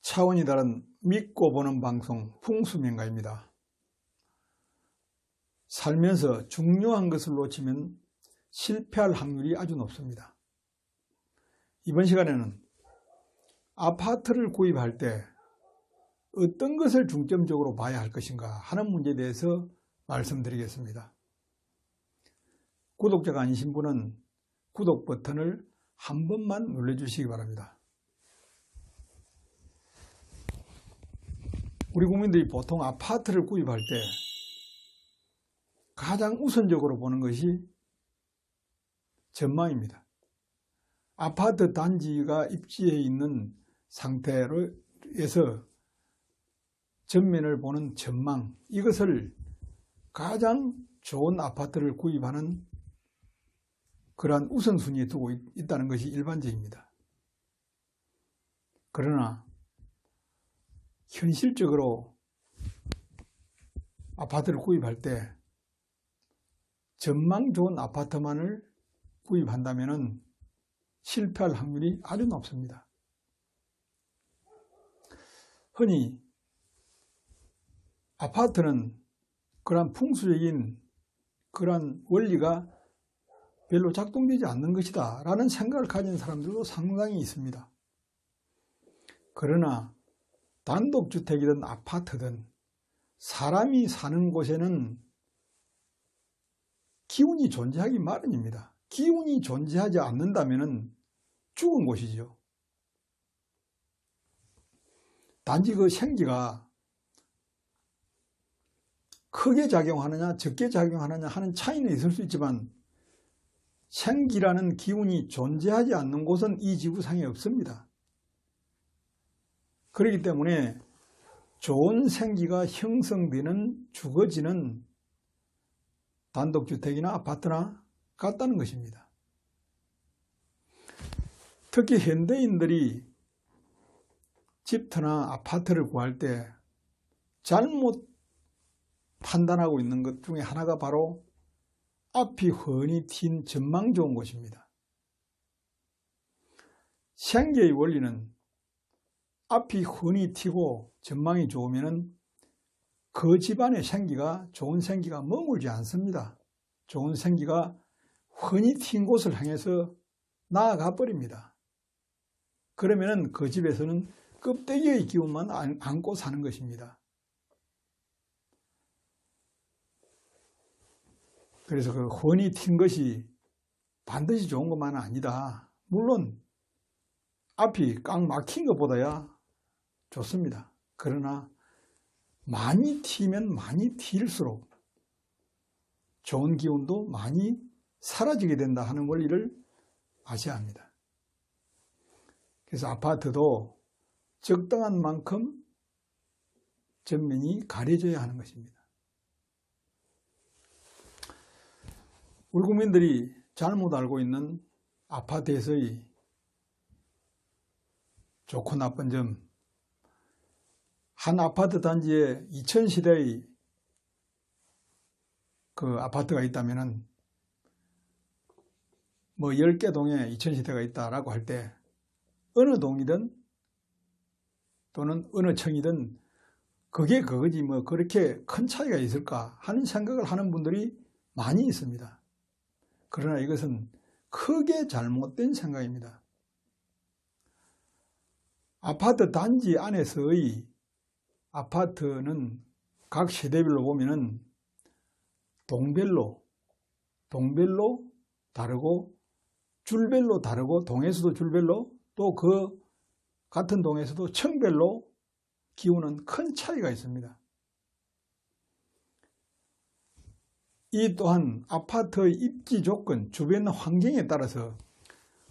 차원이 다른 믿고 보는 방송 풍수명가입니다. 살면서 중요한 것을 놓치면 실패할 확률이 아주 높습니다. 이번 시간에는 아파트를 구입할 때 어떤 것을 중점적으로 봐야 할 것인가 하는 문제에 대해서 말씀드리겠습니다. 구독자가 아니신 분은 구독 버튼을 한 번만 눌러주시기 바랍니다. 우리 국민들이 보통 아파트를 구입할 때 가장 우선적으로 보는 것이 전망입니다. 아파트 단지가 입지해 있는 상태에서 전면을 보는 전망, 이것을 가장 좋은 아파트를 구입하는 그러한 우선순위에 두고 있다는 것이 일반적입니다. 그러나 현실적으로 아파트를 구입할 때 전망 좋은 아파트만을 구입한다면 실패할 확률이 아주 높습니다. 흔히 아파트는 그러한 풍수적인 그러한 원리가 별로 작동되지 않는 것이다 라는 생각을 가진 사람들도 상당히 있습니다. 그러나 단독주택이든 아파트든 사람이 사는 곳에는 기운이 존재하기 마련입니다. 기운이 존재하지 않는다면 죽은 곳이죠. 단지 그 생기가 크게 작용하느냐 적게 작용하느냐 하는 차이는 있을 수 있지만 생기라는 기운이 존재하지 않는 곳은 이 지구상에 없습니다. 그렇기 때문에 좋은 생기가 형성되는 주거지는 단독주택이나 아파트나 같다는 것입니다. 특히 현대인들이 집터나 아파트를 구할 때 잘못 판단하고 있는 것 중에 하나가 바로 앞이 훤히 튄 전망 좋은 곳입니다. 생계의 원리는 앞이 훤히 튀고 전망이 좋으면 그 집안의 생기가 좋은 생기가 머물지 않습니다. 좋은 생기가 훤히 튄 곳을 향해서 나아가 버립니다. 그러면 그 집에서는 껍데기의 기운만 안고 사는 것입니다. 그래서 그 훤히 튄 것이 반드시 좋은 것만은 아니다. 물론 앞이 꽉 막힌 것보다야 좋습니다. 그러나 많이 튀면 많이 튈수록 좋은 기운도 많이 사라지게 된다 하는 원리를 아셔야 합니다. 그래서 아파트도 적당한 만큼 전면이 가려져야 하는 것입니다. 우리 국민들이 잘못 알고 있는 아파트에서의 좋고 나쁜 점, 한 아파트 단지에 2000세대의 그 아파트가 있다면은 뭐 10개 동에 2000세대가 있다라고 할 때 어느 동이든 또는 어느 층이든 그게 그거지 뭐 그렇게 큰 차이가 있을까 하는 생각을 하는 분들이 많이 있습니다. 그러나 이것은 크게 잘못된 생각입니다. 아파트 단지 안에서의 아파트는 각 세대별로 보면은 동별로 다르고 줄별로 다르고 동에서도 줄별로 또 그 같은 동에서도 층별로 기운은 큰 차이가 있습니다. 이 또한 아파트의 입지 조건, 주변 환경에 따라서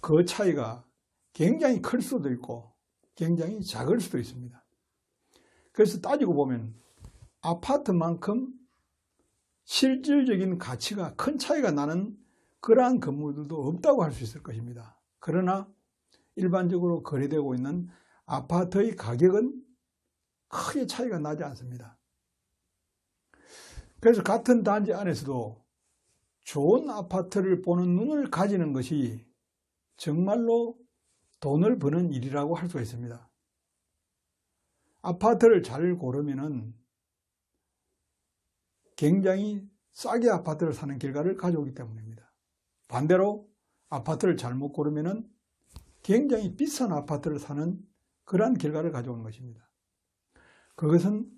그 차이가 굉장히 클 수도 있고 굉장히 작을 수도 있습니다. 그래서 따지고 보면 아파트만큼 실질적인 가치가 큰 차이가 나는 그러한 건물들도 없다고 할 수 있을 것입니다. 그러나 일반적으로 거래되고 있는 아파트의 가격은 크게 차이가 나지 않습니다. 그래서 같은 단지 안에서도 좋은 아파트를 보는 눈을 가지는 것이 정말로 돈을 버는 일이라고 할 수가 있습니다. 아파트를 잘 고르면은 굉장히 싸게 아파트를 사는 결과를 가져오기 때문입니다. 반대로 아파트를 잘못 고르면은 굉장히 비싼 아파트를 사는 그러한 결과를 가져오는 것입니다. 그것은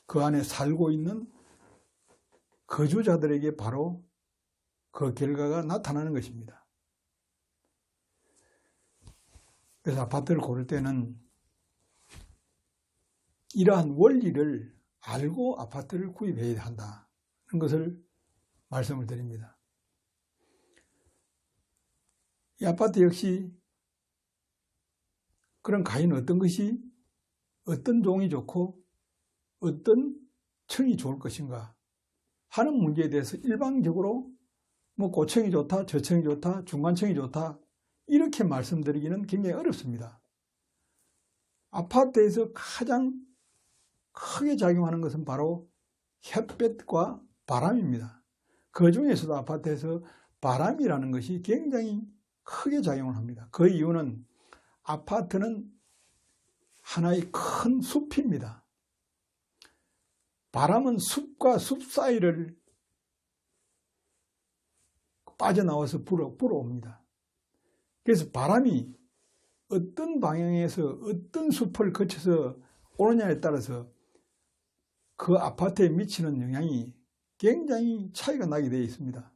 그 안에 살고 있는 거주자들에게 바로 그 결과가 나타나는 것입니다. 그래서 아파트를 고를 때는 이러한 원리를 알고 아파트를 구입해야 한다는 것을 말씀을 드립니다. 이 아파트 역시 그럼 과연 어떤 것이 어떤 종이 좋고 어떤 층이 좋을 것인가 하는 문제에 대해서 일방적으로 뭐 고층이 좋다, 저층이 좋다, 중간층이 좋다 이렇게 말씀드리기는 굉장히 어렵습니다. 아파트에서 가장 크게 작용하는 것은 바로 햇볕과 바람입니다. 그 중에서도 아파트에서 바람이라는 것이 굉장히 크게 작용을 합니다. 그 이유는 아파트는 하나의 큰 숲입니다. 바람은 숲과 숲 사이를 빠져나와서 불어옵니다. 그래서 바람이 어떤 방향에서 어떤 숲을 거쳐서 오느냐에 따라서 그 아파트에 미치는 영향이 굉장히 차이가 나게 되어 있습니다.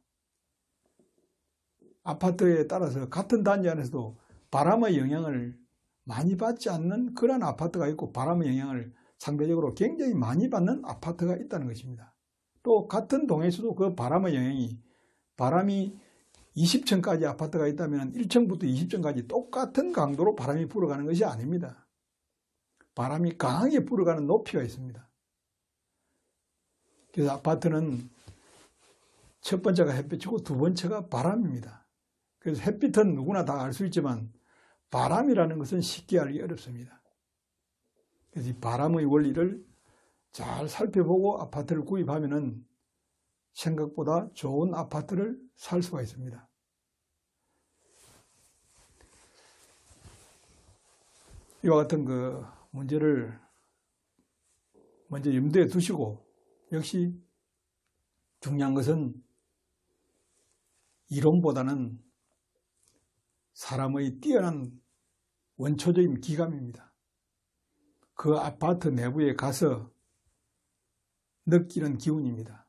아파트에 따라서 같은 단지 안에서도 바람의 영향을 많이 받지 않는 그런 아파트가 있고 바람의 영향을 상대적으로 굉장히 많이 받는 아파트가 있다는 것입니다. 또 같은 동에서도 그 바람의 영향이 바람이 20층까지 아파트가 있다면 1층부터 20층까지 똑같은 강도로 바람이 불어가는 것이 아닙니다. 바람이 강하게 불어가는 높이가 있습니다. 그래서 아파트는 첫 번째가 햇빛이고 두 번째가 바람입니다. 그래서 햇빛은 누구나 다 알 수 있지만 바람이라는 것은 쉽게 알기 어렵습니다. 그래서 이 바람의 원리를 잘 살펴보고 아파트를 구입하면은 생각보다 좋은 아파트를 살 수가 있습니다. 이와 같은 그 문제를 먼저 염두에 두시고 역시 중요한 것은 이론보다는 사람의 뛰어난 원초적인 기감입니다. 그 아파트 내부에 가서 느끼는 기운입니다.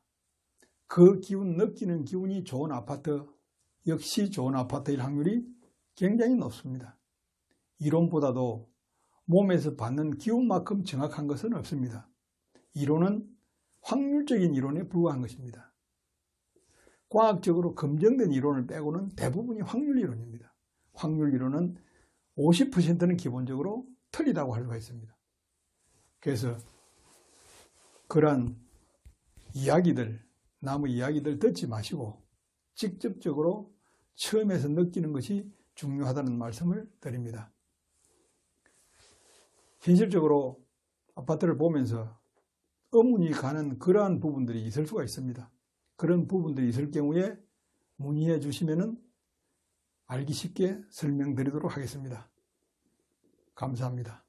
그 기운, 느끼는 기운이 좋은 아파트, 역시 좋은 아파트일 확률이 굉장히 높습니다. 이론보다도 몸에서 받는 기운만큼 정확한 것은 없습니다. 이론은 확률적인 이론에 불과한 것입니다. 과학적으로 검증된 이론을 빼고는 대부분이 확률 이론입니다. 확률 이론은 50%는 기본적으로 틀리다고 할 수가 있습니다. 그래서 그러한 이야기들, 남의 이야기들 듣지 마시고 직접적으로 처음에서 느끼는 것이 중요하다는 말씀을 드립니다. 현실적으로 아파트를 보면서 의문이 가는 그러한 부분들이 있을 수가 있습니다. 그런 부분들이 있을 경우에 문의해 주시면 알기 쉽게 설명드리도록 하겠습니다. 감사합니다.